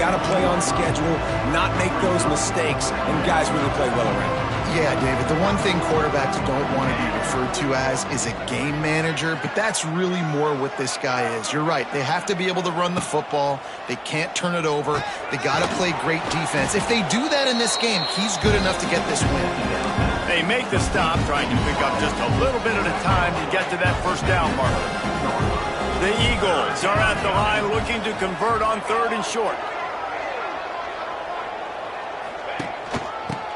got to play on schedule, not make those mistakes, and guys really play well around. Yeah, David, the one thing quarterbacks don't want to be referred to as is a game manager, but that's really more what this guy is. You're right. They have to be able to run the football. They can't turn it over. They got to play great defense. If they do that in this game, he's good enough to get this win. They make the stop, trying to pick up just a little bit at a time to get to that first down marker. The Eagles are at the line looking to convert on 3rd and short.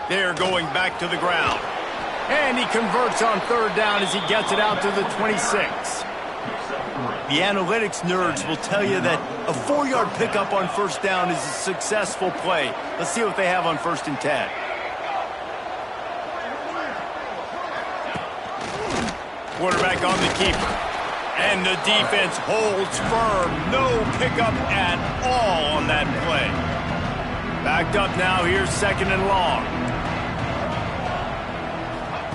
They're going back to the ground. And he converts on 3rd down as he gets it out to the 26. The analytics nerds will tell you that a 4-yard pickup on 1st down is a successful play. Let's see what they have on 1st and 10. Quarterback on the keeper. And the defense holds firm. No pickup at all on that play. Backed up now. Here's 2nd and long.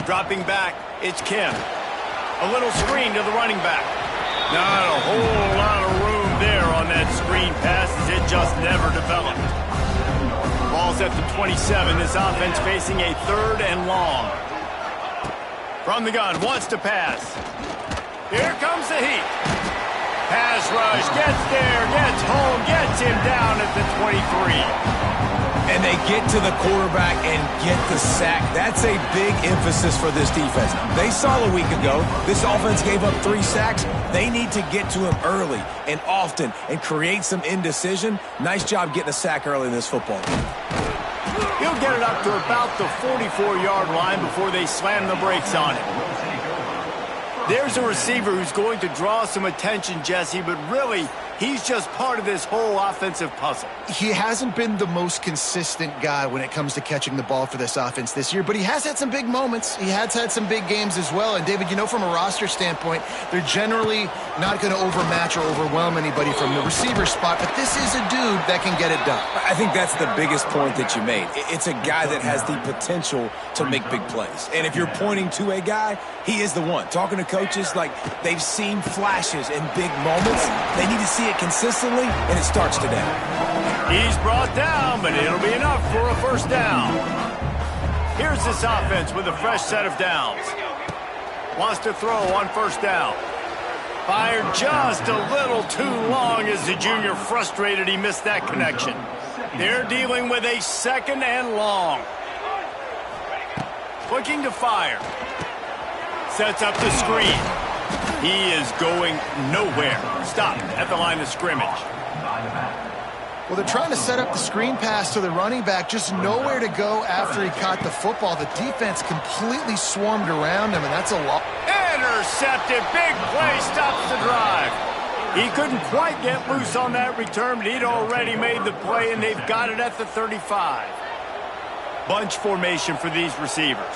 Dropping back, it's Kim. A little screen to the running back. Not a whole lot of room there on that screen pass as it just never developed. Ball's at the 27. This offense facing a 3rd and long. From the gun, wants to pass. Here comes the heat. Pass rush, gets there, gets home, gets him down at the 23. And they get to the quarterback and get the sack. That's a big emphasis for this defense. They saw a week ago, this offense gave up 3 sacks. They need to get to him early and often and create some indecision. Nice job getting a sack early in this football game. He'll get it up to about the 44-yard line before they slam the brakes on it. There's a receiver who's going to draw some attention, Jesse, but really, he's just part of this whole offensive puzzle. He hasn't been the most consistent guy when it comes to catching the ball for this offense this year, but he has had some big moments. He has had some big games as well. And, David, you know, from a roster standpoint, they're generally not going to overmatch or overwhelm anybody from the receiver spot, but this is a dude that can get it done. I think that's the biggest point that you made. It's a guy that has the potential to make big plays. And if you're pointing to a guy, he is the one. Talking to coaches, like, they've seen flashes in big moments. They need to see it consistently, and it starts today. He's brought down, but it'll be enough for a 1st down. Here's this offense with a fresh set of downs. Wants to throw on 1st down. Fired just a little too long as the junior frustrated he missed that connection. They're dealing with a 2nd and long. Looking to fire. Sets up the screen. He is going nowhere. Stop at the line of scrimmage. Well, they're trying to set up the screen pass to the running back, just nowhere to go after he caught the football. The defense completely swarmed around him, and that's a lot. Intercepted. Big play stops the drive. He couldn't quite get loose on that return, but he'd already made the play, and they've got it at the 35. Bunch formation for these receivers.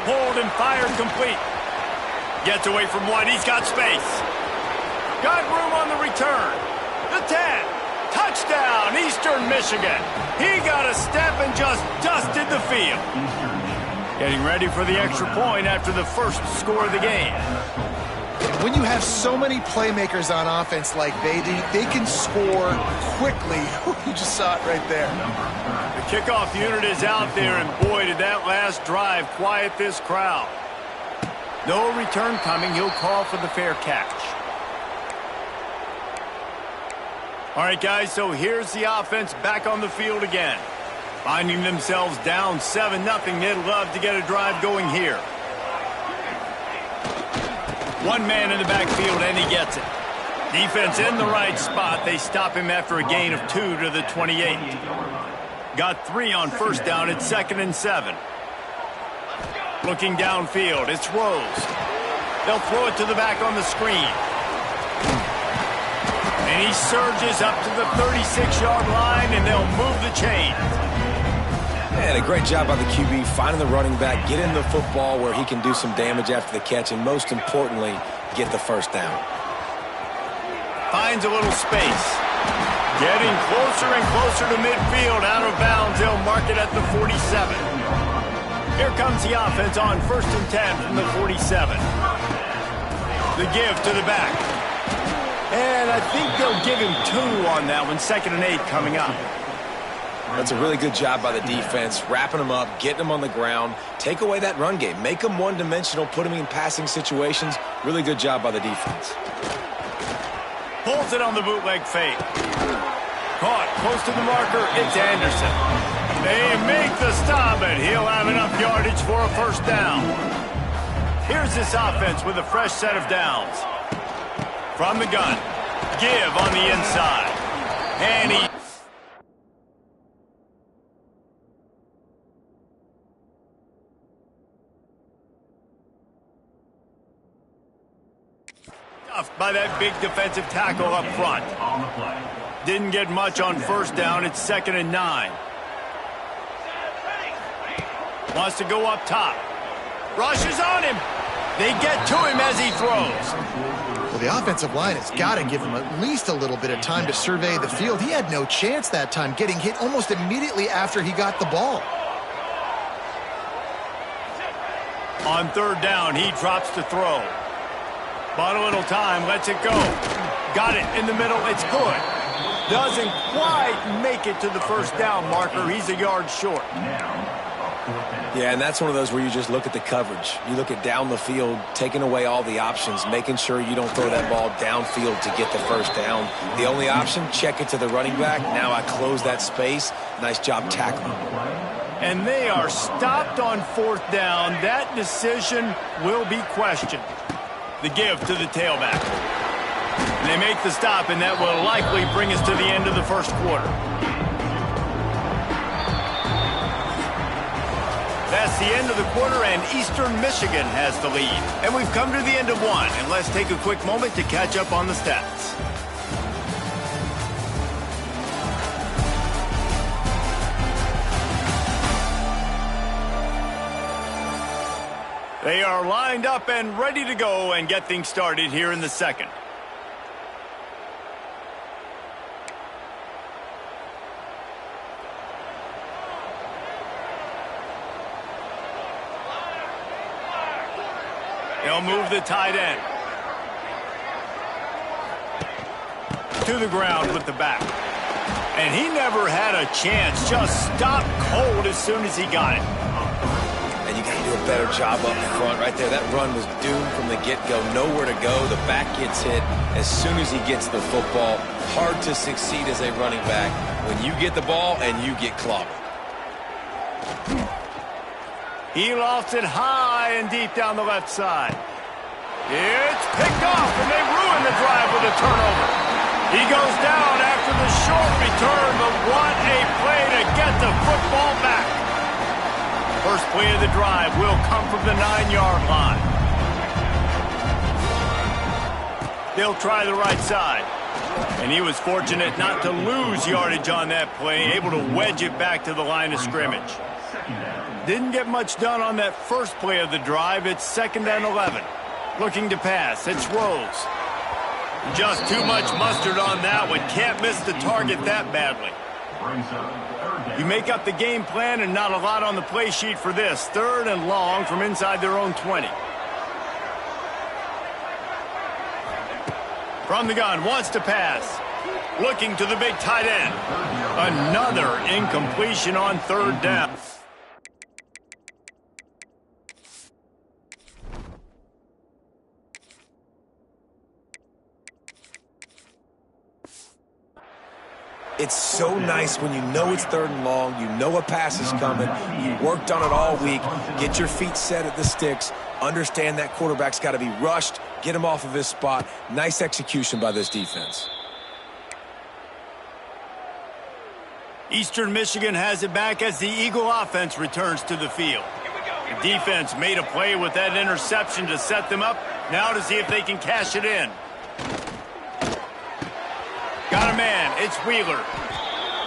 Hold and fired complete. Gets away from one. He's got space. Got room on the return. The 10. Touchdown, Eastern Michigan. He got a step and just dusted the field. Getting ready for the extra point after the first score of the game. When you have so many playmakers on offense like they do, they can score quickly. You just saw it right there. The kickoff unit is out there, and boy, did that last drive quiet this crowd. No return coming. He'll call for the fair catch. All right, guys, so here's the offense back on the field again. Finding themselves down 7-0, they'd love to get a drive going here. One man in the backfield, and he gets it. Defense in the right spot. They stop him after a gain of 2 to the 28. Got 3 on 1st down. It's 2nd and 7. Looking downfield, it's Rose. They'll throw it to the back on the screen. And he surges up to the 36-yard line, and they'll move the chain. And a great job by the QB finding the running back, getting the football where he can do some damage after the catch, and most importantly, get the 1st down. Finds a little space. Getting closer and closer to midfield. Out of bounds, they'll mark it at the 47. Here comes the offense on 1st and 10 from the 47. The give to the back. And I think they'll give him 2 on that one, 2nd and 8 coming up. That's a really good job by the defense, wrapping them up, getting them on the ground, take away that run game, make them one-dimensional, put them in passing situations. Really good job by the defense. Pulls it on the bootleg fake. Caught close to the marker, it's Anderson. They make the stop, and he'll have enough yardage for a first down. Here's this offense with a fresh set of downs. From the gun, give on the inside. And he... by that big defensive tackle up front. Didn't get much on first down. It's 2nd and 9. Wants to go up top. Rushes on him. They get to him as he throws. Well, the offensive line has got to give him at least a little bit of time to survey the field. He had no chance that time, getting hit almost immediately after he got the ball. On 3rd down, he drops to throw. Bought a little time, lets it go. Got it in the middle, it's good. Doesn't quite make it to the first down marker. He's a yard short. Yeah, and that's one of those where you just look at the coverage. You look at down the field, taking away all the options, making sure you don't throw that ball downfield to get the first down. The only option, check it to the running back. Now I close that space. Nice job tackling. And they are stopped on 4th down. That decision will be questioned. The give to the tailback. And they make the stop, and that will likely bring us to the end of the first quarter. That's the end of the quarter, and Eastern Michigan has the lead. And we've come to the end of one, and let's take a quick moment to catch up on the stats. They are lined up and ready to go and get things started here in the second. They'll move the tight end to the ground with the back. And he never had a chance. Just stopped cold as soon as he got it. And you got to do a better job up front right there. That run was doomed from the get-go. Nowhere to go. The back gets hit as soon as he gets the football. Hard to succeed as a running back when you get the ball and you get clobbered. He lofts it high and deep down the left side. It's picked off, and they ruin the drive with a turnover. He goes down after the short return, but what a play to get the football back. First play of the drive will come from the 9-yard line. They'll try the right side. And he was fortunate not to lose yardage on that play, able to wedge it back to the line of scrimmage. Didn't get much done on that first play of the drive. It's 2nd and 11. Looking to pass. It's Rose. Just too much mustard on that one. Can't miss the target that badly. You make up the game plan and not a lot on the play sheet for this. 3rd and long from inside their own 20. From the gun, wants to pass. Looking to the big tight end. Another incompletion on 3rd down. It's so nice when you know it's 3rd and long, you know a pass is coming, you worked on it all week, get your feet set at the sticks, understand that quarterback's got to be rushed, get him off of his spot. Nice execution by this defense. Eastern Michigan has it back as the Eagle offense returns to the field. The defense made a play with that interception to set them up. Now to see if they can cash it in. Got a man. It's Wheeler.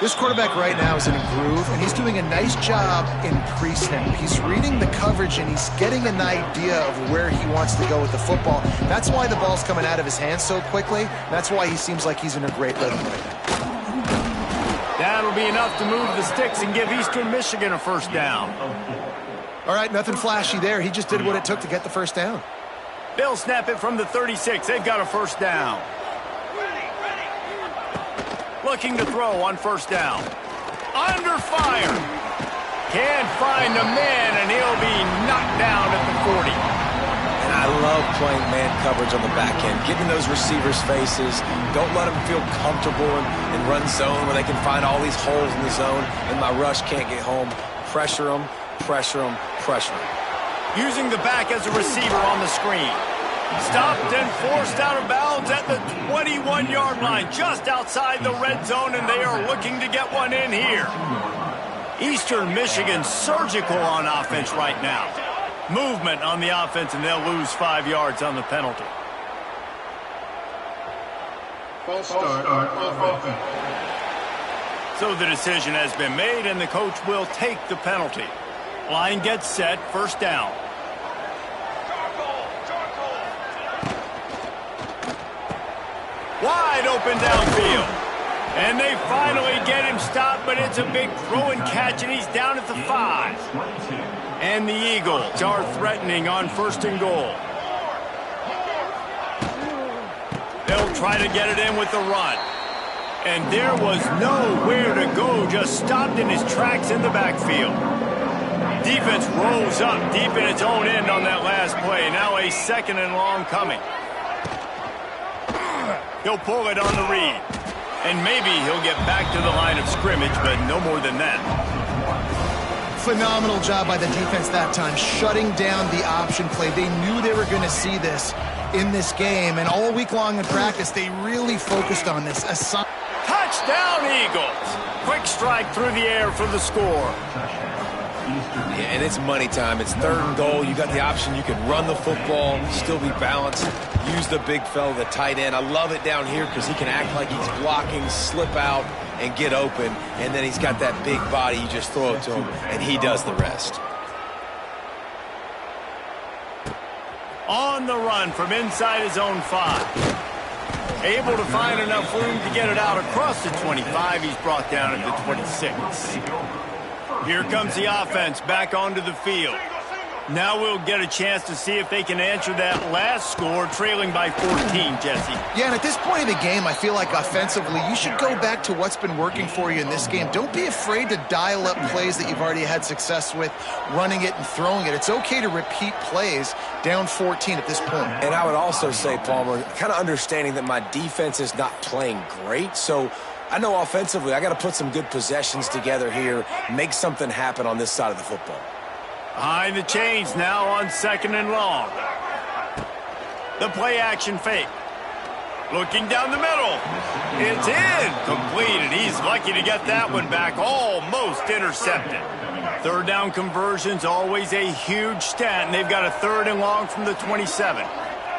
This quarterback right now is in a groove, and he's doing a nice job in pre-snap. He's reading the coverage, and he's getting an idea of where he wants to go with the football. That's why the ball's coming out of his hands so quickly. That's why he seems like he's in a great rhythm right now. That'll be enough to move the sticks and give Eastern Michigan a first down. All right, nothing flashy there. He just did what it took to get the first down. They'll snap it from the 36. They've got a first down. Looking to throw on first down. Under fire. Can't find the man, and he'll be knocked down at the 40. And I love playing man coverage on the back end, getting those receivers' faces. Don't let them feel comfortable in run zone where they can find all these holes in the zone, and my rush can't get home. Pressure them, pressure them, pressure them. Using the back as a receiver on the screen. Stopped and forced out of bounds at the 21-yard line, just outside the red zone, and they are looking to get one in here. Eastern Michigan surgical on offense right now. Movement on the offense, and they'll lose 5 yards on the penalty. False start offense. So the decision has been made, and the coach will take the penalty. Line gets set, first down. Wide open downfield. And they finally get him stopped, but it's a big throw and catch, and he's down at the 5. And the Eagles are threatening on first and goal. They'll try to get it in with the run. And there was nowhere to go, just stopped in his tracks in the backfield. Defense rose up deep in its own end on that last play. Now a second and long coming. He'll pull it on the read. And maybe he'll get back to the line of scrimmage, but no more than that. Phenomenal job by the defense that time, shutting down the option play. They knew they were going to see this in this game, and all week long in practice, they really focused on this. Touchdown, Eagles! Quick strike through the air for the score. Yeah, and it's money time. It's third and goal. You got the option. You can run the football, still be balanced, use the big fella, the tight end. I love it down here because he can act like he's blocking, slip out, and get open. And then he's got that big body. You just throw it to him, and he does the rest. On the run from inside his own 5. Able to find enough room to get it out across the 25. He's brought down at the 26. Here comes the offense back onto the field. Now we'll get a chance to see if they can answer that last score, trailing by 14, Jesse. Yeah, and at this point of the game, I feel like offensively, you should go back to what's been working for you in this game. Don't be afraid to dial up plays that you've already had success with, running it and throwing it. It's okay to repeat plays down 14 at this point. And I would also say, Palmer, kind of understanding that my defense is not playing great, so I know offensively I got to put some good possessions together here, make something happen on this side of the football. Behind the chains now on second and long. The play action fake. Looking down the middle. It's in. Completed. He's lucky to get that one back. Almost intercepted. Third down conversion's always a huge stat, and they've got a third and long from the 27.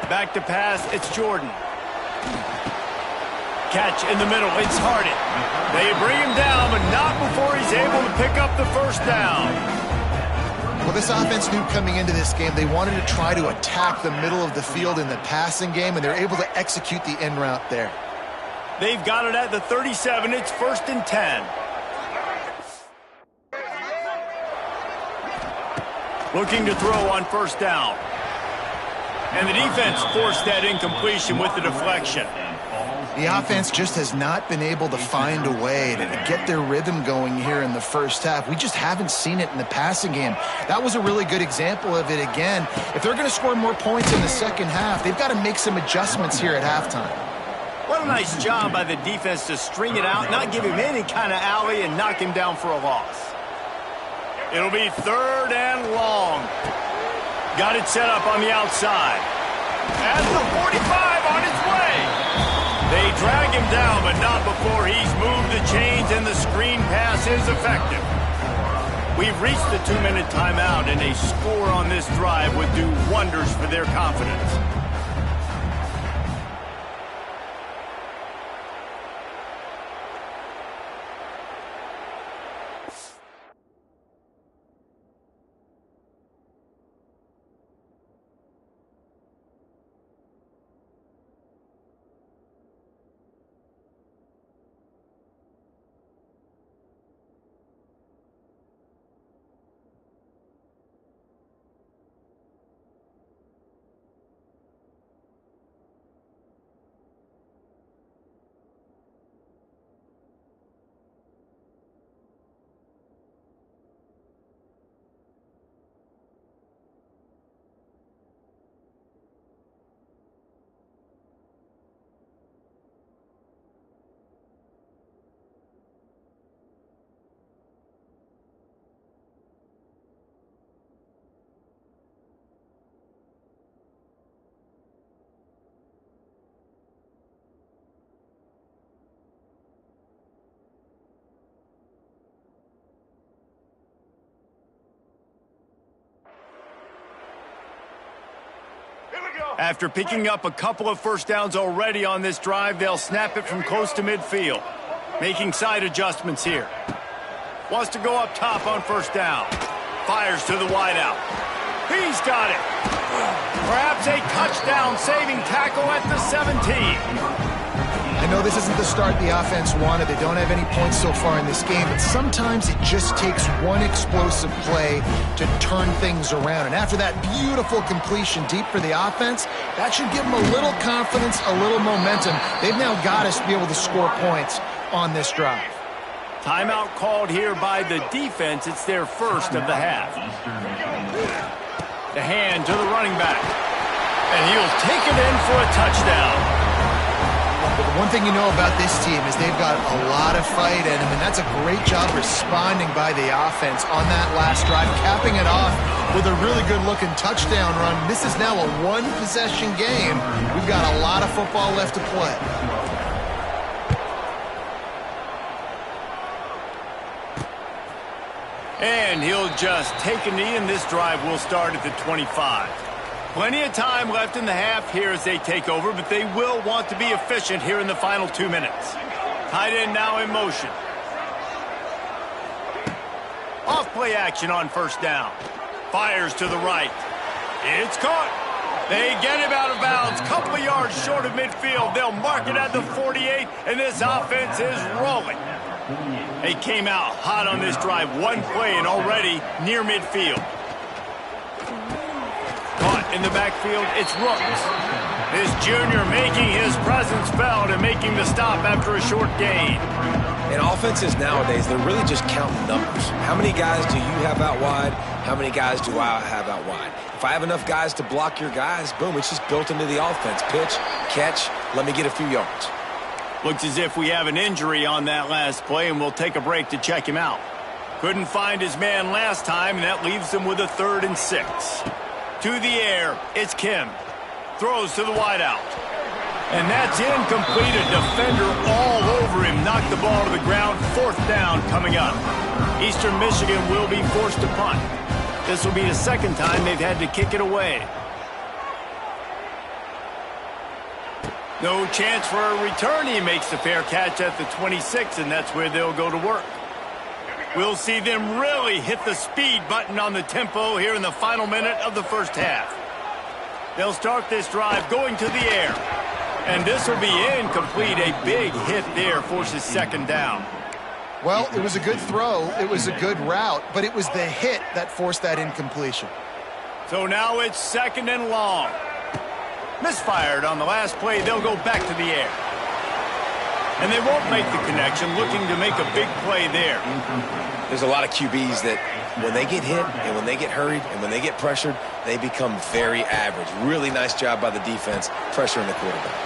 Back to pass. It's Jordan. Catch in the middle. It's Harden. They bring him down, but not before he's able to pick up the first down. Well, this offense knew coming into this game they wanted to try to attack the middle of the field in the passing game, and they're able to execute the end route there. They've got it at the 37. It's first and 10. Looking to throw on first down. And the defense forced that incompletion with the deflection. The offense just has not been able to find a way to get their rhythm going here in the first half. We just haven't seen it in the passing game. That was a really good example of it again. If they're going to score more points in the second half, they've got to make some adjustments here at halftime. What a nice job by the defense to string it out, not give him any kind of alley, and knock him down for a loss. It'll be third and long. Got it set up on the outside. At the 45 on its way. They drag him down, but not before he's moved the chains, and the screen pass is effective. We've reached the 2-minute timeout, and a score on this drive would do wonders for their confidence. After picking up a couple of first downs already on this drive, they'll snap it from close to midfield. Making side adjustments here. Wants to go up top on first down. Fires to the wideout. He's got it. Perhaps a touchdown-saving tackle at the 17. I know this isn't the start the offense wanted. They don't have any points so far in this game, but sometimes it just takes one explosive play to turn things around. And after that beautiful completion deep for the offense, that should give them a little confidence, a little momentum. They've now got us to be able to score points on this drive. Timeout called here by the defense. It's their first of the half. The hand to the running back. And he'll take it in for a touchdown. The one thing you know about this team is they've got a lot of fight in them, and that's a great job responding by the offense on that last drive, capping it off with a really good-looking touchdown run. This is now a one-possession game. We've got a lot of football left to play. And he'll just take a knee, and this drive will start at the 25. Plenty of time left in the half here as they take over, but they will want to be efficient here in the final 2 minutes. Tight end now in motion. Off play action on first down. Fires to the right. It's caught. They get him out of bounds. Couple of yards short of midfield. They'll mark it at the 48, and this offense is rolling. They came out hot on this drive. One play and already near midfield. Caught in the backfield, it's Rooks. This junior making his presence felt and making the stop after a short gain. In offenses nowadays, they're really just counting numbers. How many guys do you have out wide? How many guys do I have out wide? If I have enough guys to block your guys, boom, it's just built into the offense. Pitch, catch, let me get a few yards. Looks as if we have an injury on that last play, and we'll take a break to check him out. Couldn't find his man last time, and that leaves him with a 3rd and 6. To the air, it's Kim. Throws to the wideout. And that's incomplete. A defender all over him. Knocked the ball to the ground. 4th down coming up. Eastern Michigan will be forced to punt. This will be the 2nd time they've had to kick it away. No chance for a return. He makes the fair catch at the 26, and that's where they'll go to work. We'll see them really hit the speed button on the tempo here in the final minute of the first half. They'll start this drive going to the air. And this will be incomplete. A big hit there forces 2nd down. Well, it was a good throw. It was a good route, but it was the hit that forced that incompletion. So now it's 2nd and long. Misfired on the last play. They'll go back to the air. And they won't make the connection, looking to make a big play there. There's a lot of QBs that when they get hit and when they get hurried and when they get pressured, they become very average. Really nice job by the defense pressuring the quarterback.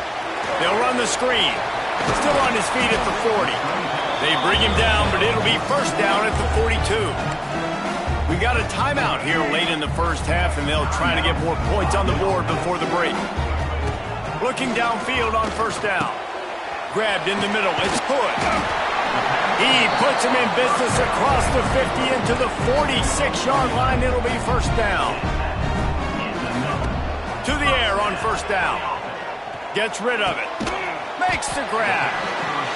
They'll run the screen. Still on his feet at the 40. They bring him down, but it'll be 1st down at the 42. We got a timeout here late in the first half, and they'll try to get more points on the board before the break. Looking downfield on 1st down. Grabbed in the middle, it's Hood. He puts him in business across the 50 into the 46-yard line. It'll be 1st down. To the air on 1st down. Gets rid of it. Makes the grab.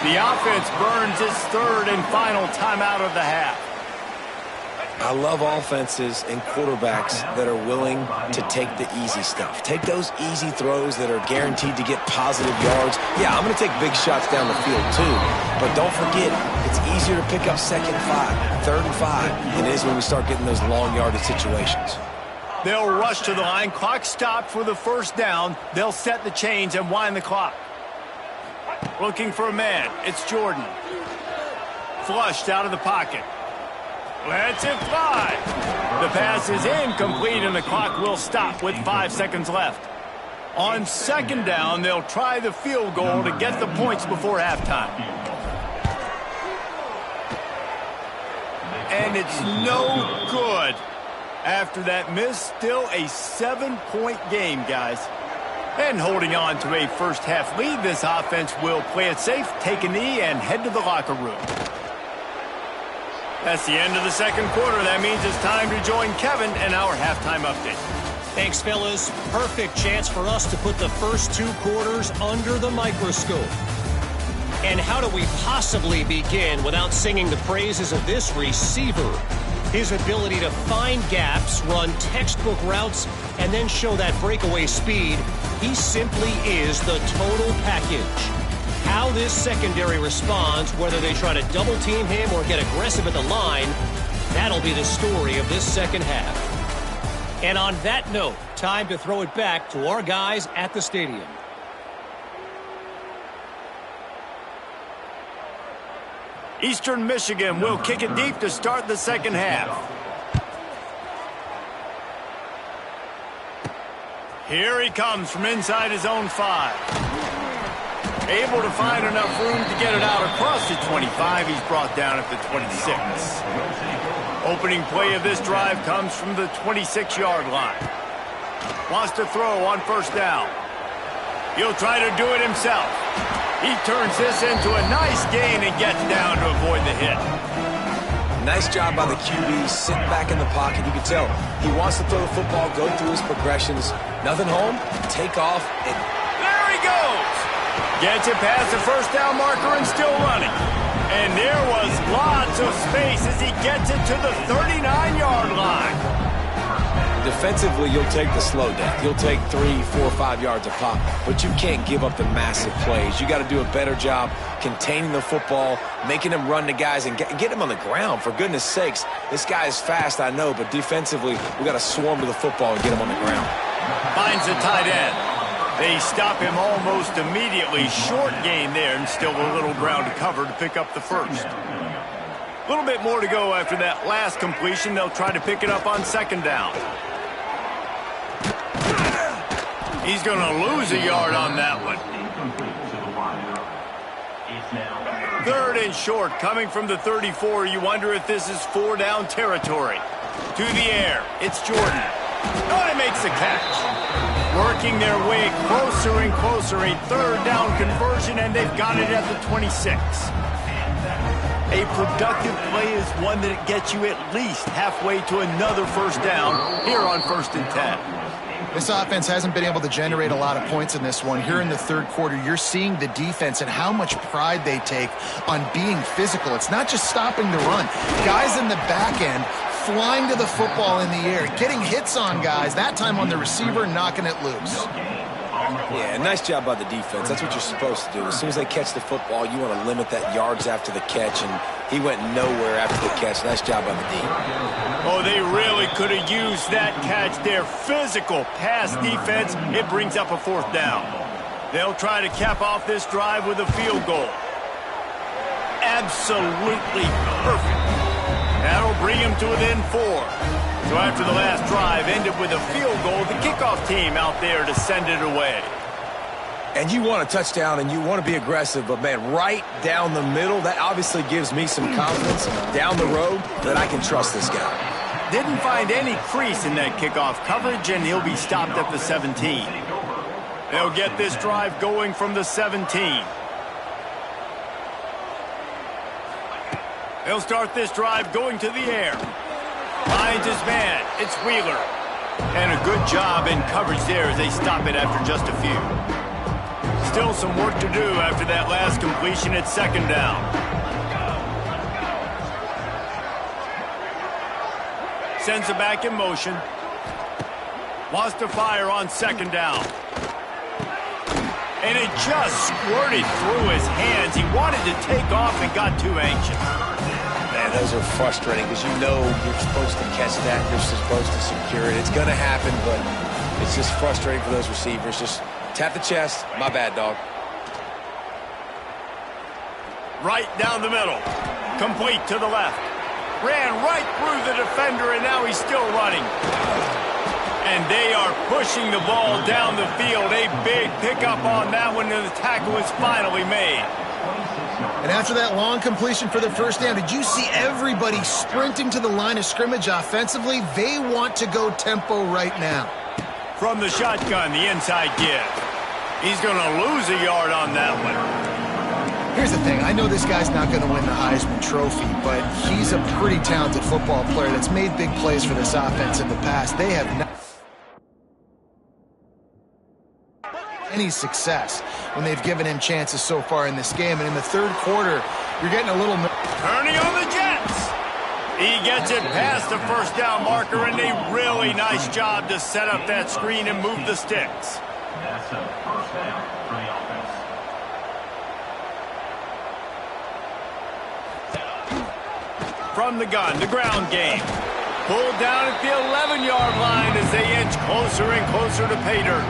The offense burns its 3rd and final timeout of the half. I love offenses and quarterbacks that are willing to take the easy stuff. Take those easy throws that are guaranteed to get positive yards. Yeah, I'm going to take big shots down the field too, but don't forget, it's easier to pick up 2nd and 5, 3rd and 5 than it is when we start getting those long yardage situations. They'll rush to the line. Clock stopped for the 1st down. They'll set the chains and wind the clock. Looking for a man. It's Jordan. Flushed out of the pocket. Lets it fly. The pass is incomplete, and the clock will stop with 5 seconds left. On 2nd down, they'll try the field goal to get the points before halftime. And it's no good. After that miss, still a 7-point game, guys. And holding on to a first-half lead, this offense will play it safe, take a knee, and head to the locker room. That's the end of the 2nd quarter. That means it's time to join Kevin and our halftime update. Thanks, fellas. Perfect chance for us to put the first 2 quarters under the microscope. And how do we possibly begin without singing the praises of this receiver? His ability to find gaps, run textbook routes, and then show that breakaway speed. He simply is the total package. How this secondary responds, whether they try to double team him or get aggressive at the line, that'll be the story of this second half. And on that note, time to throw it back to our guys at the stadium. Eastern Michigan will kick it deep to start the second half. Here he comes from inside his own 5. Able to find enough room to get it out across the 25. He's brought down at the 26. Opening play of this drive comes from the 26-yard line. Wants to throw on first down. He'll try to do it himself. He turns this into a nice gain and gets down to avoid the hit. Nice job by the QB, sitting back in the pocket. You can tell he wants to throw the football, go through his progressions. Nothing home, take off, and there he goes. Gets it past the first down marker and still running. And there was lots of space as he gets it to the 39-yard line. Defensively, you'll take the slow death. You'll take 3, 4, 5 yards a pop, but you can't give up the massive plays. You got to do a better job containing the football, making him run the guys, and get him on the ground. For goodness sakes, this guy is fast, I know, but defensively, we got to swarm to the football and get him on the ground. Finds the tight end. They stop him almost immediately. Short gain there, and still a little ground to cover to pick up the first. A little bit more to go after that last completion. They'll try to pick it up on second down. He's going to lose a yard on that one. Third and short, coming from the 34. You wonder if this is 4-down territory. To the air, it's Jordan. Oh, he makes the catch. Working their way closer and closer. A third down conversion, and they've got it at the 26. A productive play is one that gets you at least halfway to another first down here on 1st and 10. This offense hasn't been able to generate a lot of points in this one. Here in the third quarter, you're seeing the defense and how much pride they take on being physical. It's not just stopping the run. Guys in the back end flying to the football in the air, getting hits on guys, that time on the receiver, knocking it loose. Yeah, nice job by the defense. That's what you're supposed to do. As soon as they catch the football, you want to limit that yards after the catch, and he went nowhere after the catch. Nice job by the D. Oh, they really could have used that catch there. Physical pass defense. It brings up a 4th down. They'll try to cap off this drive with a field goal. Absolutely perfect. That'll bring him to within 4. So after the last drive ended with a field goal, the kickoff team out there to send it away. And you want a touchdown and you want to be aggressive, but, man, right down the middle, that obviously gives me some confidence down the road that I can trust this guy. Didn't find any crease in that kickoff coverage, and he'll be stopped at the 17. They'll get this drive going from the 17. They'll start this drive going to the air. Finds his man. It's Wheeler. And a good job in coverage there as they stop it after just a few. Still some work to do after that last completion at second down. Sends it back in motion. Wants to fire on second down. And it just squirted through his hands. He wanted to take off and got too anxious. Man, those are frustrating because you know you're supposed to catch that. You're supposed to secure it. It's going to happen, but it's just frustrating for those receivers. Just tap the chest. My bad, dog. Right down the middle. Complete to the left. Ran right through the defender, and now he's still running. And they are pushing the ball down the field. A big pickup on that one, and the tackle is finally made. And after that long completion for the first down, did you see everybody sprinting to the line of scrimmage offensively? They want to go tempo right now. From the shotgun, the inside give. He's going to lose a yard on that one. Here's the thing. I know this guy's not going to win the Heisman Trophy, but he's a pretty talented football player that's made big plays for this offense in the past. They have not... any success when they've given him chances so far in this game. And in the third quarter, you're getting a little... Turning on the Jets. He gets it past the first down marker, and a really nice job to set up that screen and move the sticks. That's a first down for the offense. From the gun, the ground game. Pulled down at the 11-yard line as they inch closer and closer to pay dirt.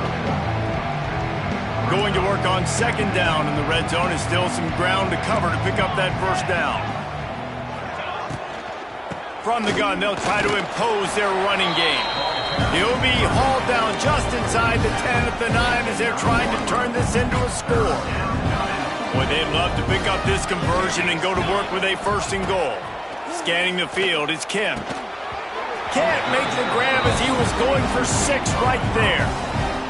Going to work on second down in the red zone is still some ground to cover to pick up that first down. From the gun, they'll try to impose their running game. He'll be hauled down just inside the 10 at the 9 as they're trying to turn this into a score. Boy, they'd love to pick up this conversion and go to work with a first and goal. Scanning the field, it's Kim. Can't make the grab as he was going for 6 right there.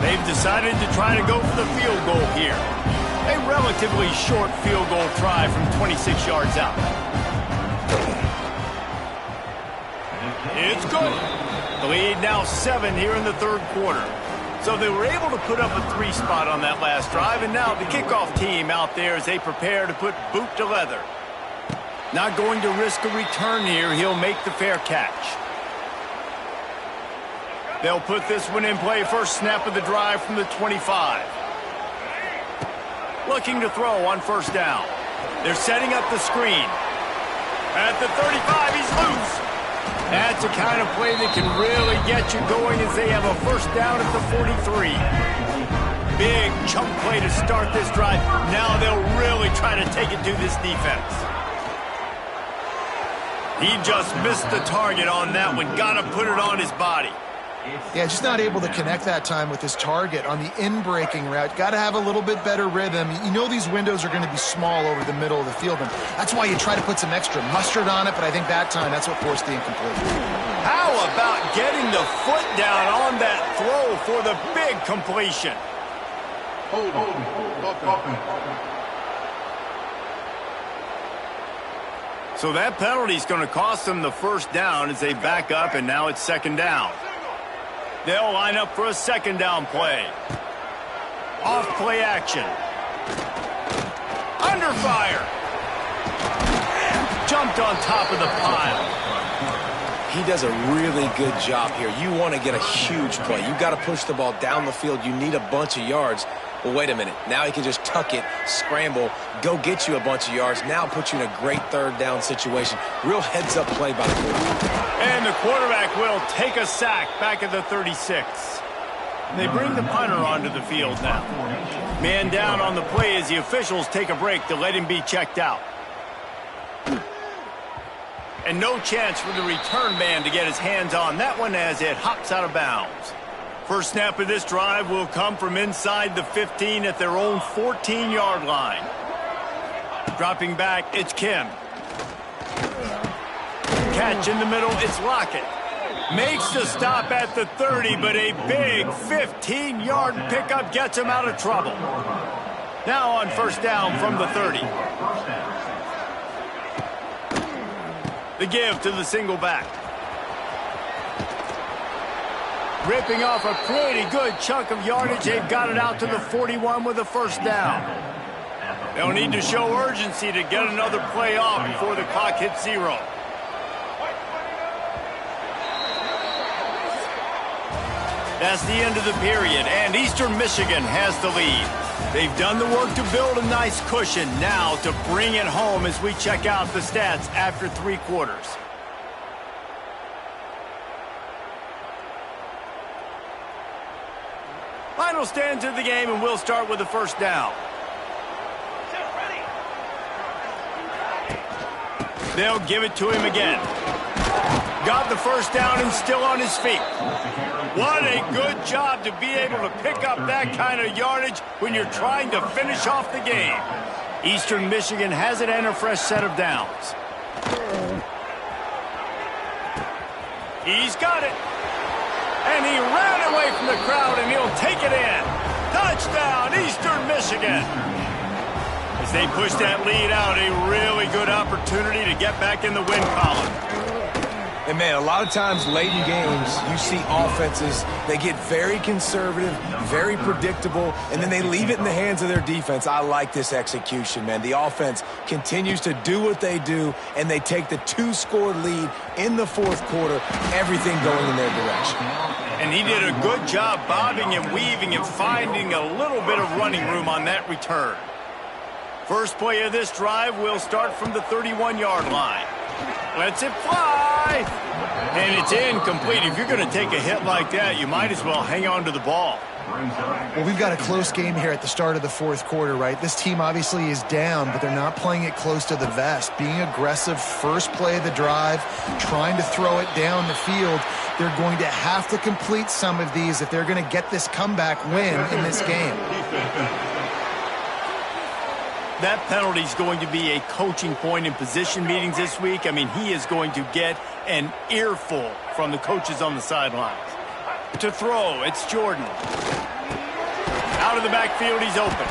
They've decided to try to go for the field goal here. A relatively short field goal try from 26 yards out. It's good. The lead now 7 here in the third quarter. So they were able to put up a 3 spot on that last drive, and now the kickoff team out there as they prepare to put boot to leather. Not going to risk a return here. He'll make the fair catch. They'll put this one in play. First snap of the drive from the 25. Looking to throw on first down. They're setting up the screen. At the 35, he's loose. That's a kind of play that can really get you going as they have a first down at the 43. Big chunk play to start this drive. Now they'll really try to take it to this defense. He just missed the target on that one. Got to put it on his body. Yeah, just not able to connect that time with his target on the in-breaking route. Got to have a little bit better rhythm. You know these windows are going to be small over the middle of the field, and that's why you try to put some extra mustard on it, but I think that time that's what forced the incomplete. How about getting the foot down on that throw for the big completion? Hold on. So that penalty is going to cost them the first down as they back up, and now it's second down. They'll line up for a second down play. Off play action. Under fire. Jumped on top of the pile. He does a really good job here. You want to get a huge play. You got to push the ball down the field. You need a bunch of yards. Well, wait a minute. Now he can just tuck it, scramble, go get you a bunch of yards. Now put you in a great third down situation. Real heads-up play by the quarterback. And the quarterback will take a sack back at the 36. They bring the punter onto the field now. Man down on the play as the officials take a break to let him be checked out. And no chance for the return man to get his hands on that one as it hops out of bounds. First snap of this drive will come from inside the 15 at their own 14-yard line. Dropping back, it's Kim. Catch in the middle, it's Lockett. Makes the stop at the 30, but a big 15-yard pickup gets him out of trouble. Now on first down from the 30. The give to the single back. Ripping off a pretty good chunk of yardage. They've got it out to the 41 with a first down. They'll need to show urgency to get another play off before the clock hits 0. That's the end of the period, and Eastern Michigan has the lead. They've done the work to build a nice cushion. Now to bring it home as we check out the stats after 3 quarters. Final stands of the game, and we'll start with the first down. They'll give it to him again. Got the first down and still on his feet. What a good job to be able to pick up that kind of yardage when you're trying to finish off the game. Eastern Michigan has it and a fresh set of downs. He's got it. And he ran away from the crowd, and he'll take it in. Touchdown, Eastern Michigan. As they push that lead out, a really good opportunity to get back in the win column. And, man, a lot of times late in games, you see offenses, they get very conservative, very predictable, and then they leave it in the hands of their defense. I like this execution, man. The offense continues to do what they do, and they take the 2-score lead in the fourth quarter, everything going in their direction. And he did a good job bobbing and weaving and finding a little bit of running room on that return. First play of this drive will start from the 31-yard line. Lets it fly. And it's incomplete. If you're going to take a hit like that, you might as well hang on to the ball. Well, we've got a close game here at the start of the fourth quarter, right? This team obviously is down, but they're not playing it close to the vest. Being aggressive, first play of the drive, trying to throw it down the field. They're going to have to complete some of these if they're going to get this comeback win in this game. That penalty is going to be a coaching point in position meetings this week. I mean, he is going to get an earful from the coaches on the sidelines. To throw, it's Jordan. Out of the backfield, he's open.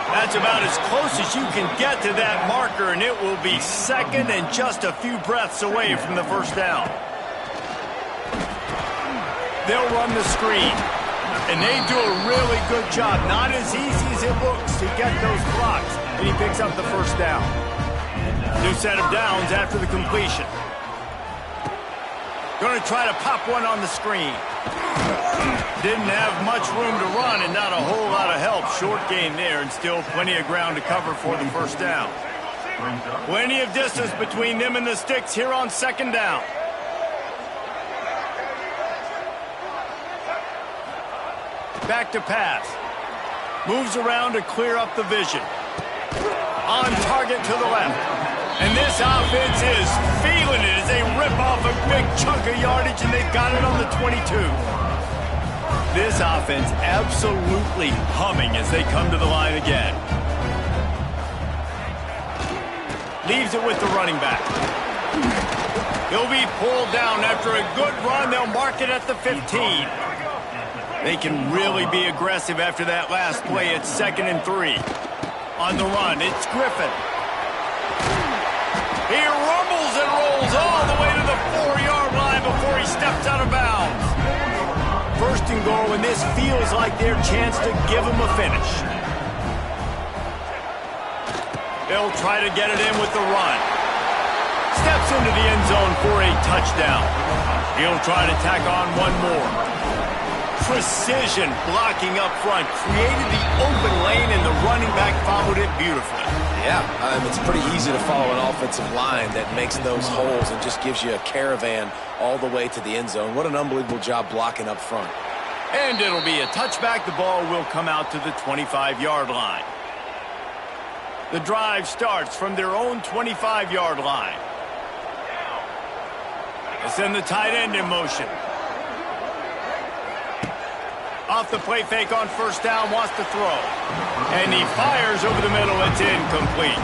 That's about as close as you can get to that marker, and it will be second and just a few breaths away from the first down. They'll run the screen, and they do a really good job. Not as easy as it looks to get those blocks, and he picks up the first down. New set of downs after the completion. Going to try to pop one on the screen. Didn't have much room to run and not a whole lot of help. Short game there and still plenty of ground to cover for the first down. Plenty of distance between them and the sticks here on second down. Back to pass. Moves around to clear up the vision. On target to the left. And this offense is feeling it as they rip off a big chunk of yardage, and they've got it on the 22. This offense absolutely humming as they come to the line again. Leaves it with the running back. He'll be pulled down after a good run. They'll mark it at the 15. They can really be aggressive after that last play. It's 2nd and 3. On the run, it's Griffin. He rumbles and rolls all the way to the 4-yard line before he steps out of bounds. First and goal, and this feels like their chance to give him a finish. They'll try to get it in with the run. Steps into the end zone for a touchdown. He'll try to tack on one more. Precision blocking up front, created the open lane, and the running back followed it beautifully. Yeah, it's pretty easy to follow an offensive line that makes those holes and just gives you a caravan all the way to the end zone. What an unbelievable job blocking up front. And it'll be a touchback. The ball will come out to the 25-yard line. The drive starts from their own 25-yard line. They send the tight end in motion. Off the play fake on first down, wants to throw. And he fires over the middle. It's incomplete.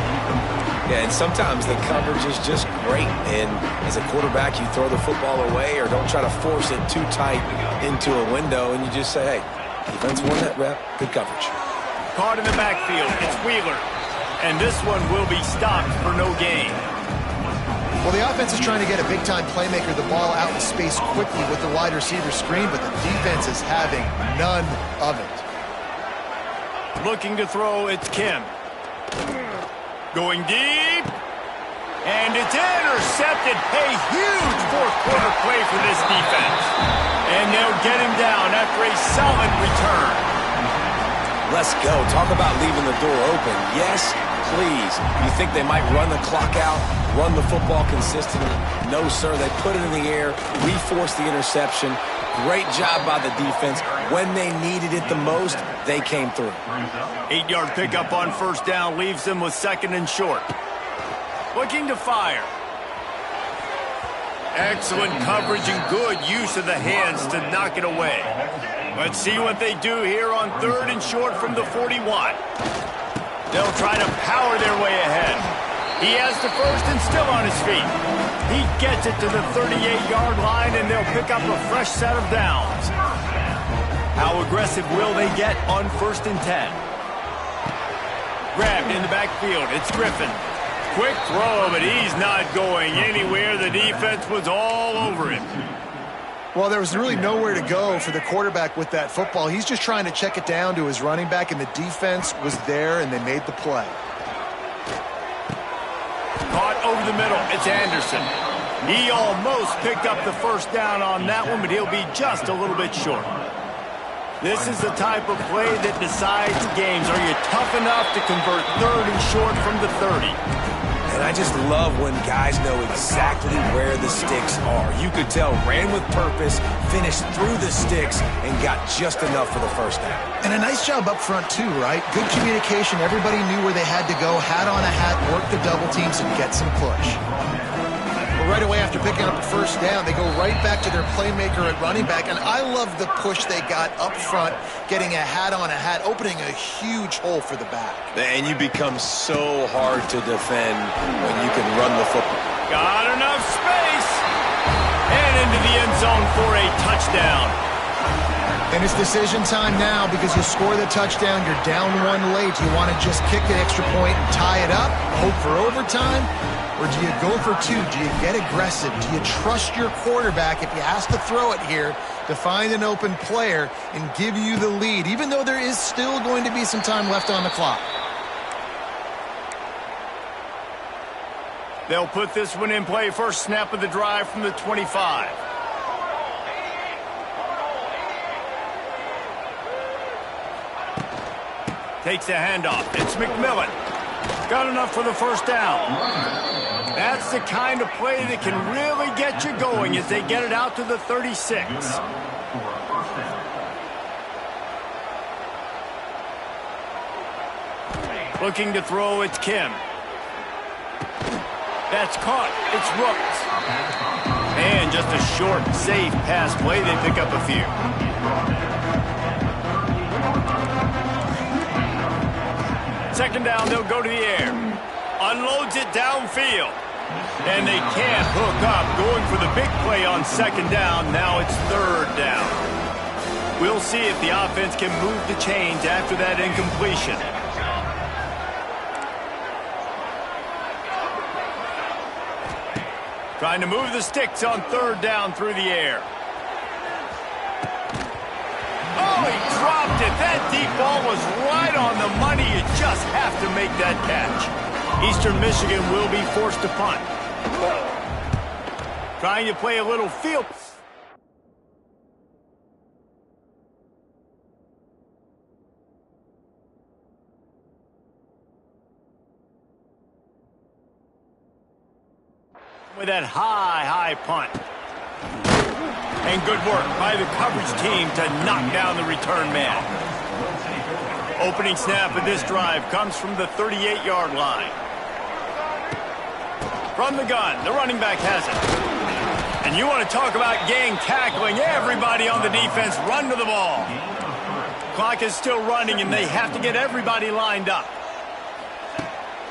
Yeah, and sometimes the coverage is just great. And as a quarterback, you throw the football away or don't try to force it too tight into a window, and you just say, hey, defense won that rep. Good coverage. Caught in the backfield. It's Wheeler. And this one will be stopped for no gain. Well, the offense is trying to get a big-time playmaker the ball out in space quickly with the wide receiver screen, but the defense is having none of it. Looking to throw, it's Kim. Going deep. And it's intercepted. A huge fourth-quarter play for this defense. And they'll get him down after a solid return. Let's go. Talk about leaving the door open. Yes, please. You think they might run the clock out, run the football consistently? No, sir. They put it in the air. We forced the interception. Great job by the defense. When they needed it the most, they came through. 8-yard pickup on first down leaves them with 2nd and short. Looking to fire. Excellent coverage and good use of the hands to knock it away. Let's see what they do here on 3rd and short from the 41. They'll try to power their way ahead. He has the first and still on his feet. He gets it to the 38-yard line, and they'll pick up a fresh set of downs. How aggressive will they get on 1st and 10? Grabbed in the backfield. It's Griffin. quick throw, but he's not going anywhere. The defense was all over him. Well, there was really nowhere to go for the quarterback with that football. He's just trying to check it down to his running back, and the defense was there, and they made the play. Caught over the middle. It's Anderson. He almost picked up the first down on that one, but he'll be just a little bit short. This is the type of play that decides games. Are you tough enough to convert 3rd and short from the 30? And I just love when guys know exactly where the sticks are. You could tell ran with purpose, finished through the sticks, and got just enough for the first down. And a nice job up front, too, right? Good communication. Everybody knew where they had to go. Hat on a hat, work the double teams, and get some push. Right away after picking up the first down, they go right back to their playmaker at running back, and I love the push they got up front, getting a hat on a hat, opening a huge hole for the back. And you become so hard to defend when you can run the football. Got enough space, and into the end zone for a touchdown. And it's decision time now because you score the touchdown, you're down 1 late. Do you want to just kick the extra point and tie it up, hope for overtime? Or do you go for 2? Do you get aggressive? Do you trust your quarterback if he has to throw it here to find an open player and give you the lead, even though there is still going to be some time left on the clock? They'll put this one in play. First snap of the drive from the 25. Takes a handoff. It's McMillan. Got enough for the first down. That's the kind of play that can really get you going as they get it out to the 36. Looking to throw, it's Kim. That's caught. It's Rooks. And just a short, safe pass play. They pick up a few. Second down, they'll go to the air. Unloads it downfield. And they can't hook up. Going for the big play on second down. Now it's 3rd down. We'll see if the offense can move the chains after that incompletion. Trying to move the sticks on 3rd down through the air. Oh, he dropped it. That deep ball was right on the money. You just have to make that catch. Eastern Michigan will be forced to punt. Trying to play a little field. With that high punt. And good work by the coverage team to knock down the return man. Opening snap of this drive comes from the 38-yard line. From the gun, the running back has it. And you want to talk about gang tackling. Everybody on the defense run to the ball. Clock is still running, and they have to get everybody lined up.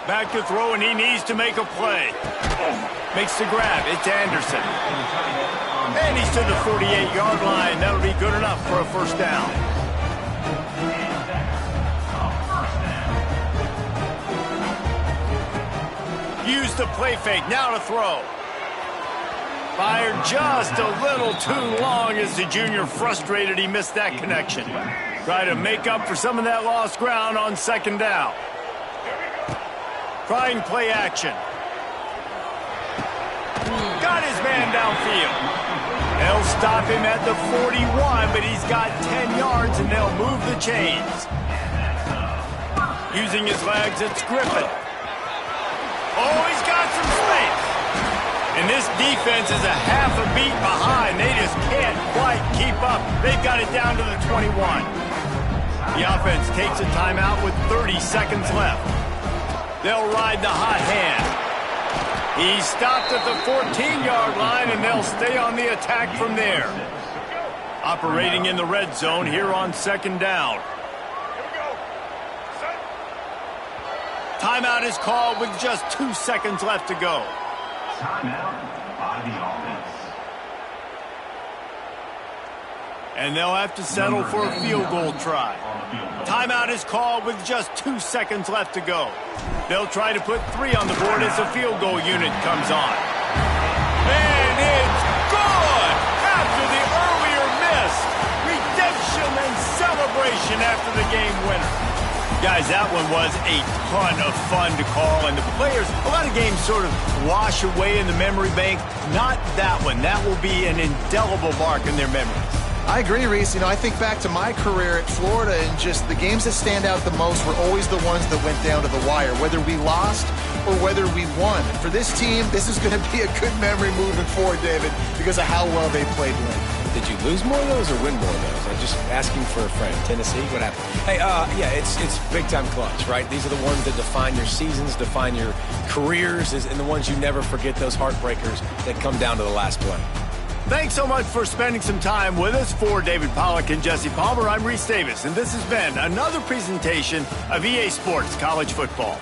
Back to throw, and he needs to make a play. Makes the grab. It's Anderson. And he's to the 48-yard line. That'll be good enough for a first down. Use the play fake. Now to throw. Fired just a little too long as the junior frustrated he missed that connection. Try to make up for some of that lost ground on second down. Trying play action. Got his man downfield. They'll stop him at the 41, but he's got 10 yards, and they'll move the chains. Using his legs, it's Griffin. Oh, he's got some space. And this defense is a half a beat behind. They just can't quite keep up. They've got it down to the 21. The offense takes a timeout with 30 seconds left. They'll ride the hot hand. He stopped at the 14-yard line, and they'll stay on the attack from there. Operating in the red zone here on second down. Timeout is called with just 2 seconds left to go. Timeout by the offense. And they'll have to settle for a field goal try. Timeout is called with just 2 seconds left to go. They'll try to put 3 on the board as the field goal unit comes on. And it's good! After the earlier miss. Redemption and celebration after the game winner. Guys, that one was a ton of fun to call, and the players, a lot of games sort of wash away in the memory bank. Not that one. That will be an indelible mark in their memories. I agree, Reese. I think back to my career at Florida, and just the games that stand out the most were always the ones that went down to the wire, whether we lost or whether we won. And for this team, this is going to be a good memory moving forward, David, because of how well they played late. Did you lose more of those or win more of those? I'm just asking for a friend. Tennessee, what happened? Hey, yeah, it's big-time clutch, right? These are the ones that define your seasons, define your careers, and the ones you never forget, those heartbreakers that come down to the last play. Thanks so much for spending some time with us. For David Pollack and Jesse Palmer, I'm Reese Davis, and this has been another presentation of EA Sports College Football.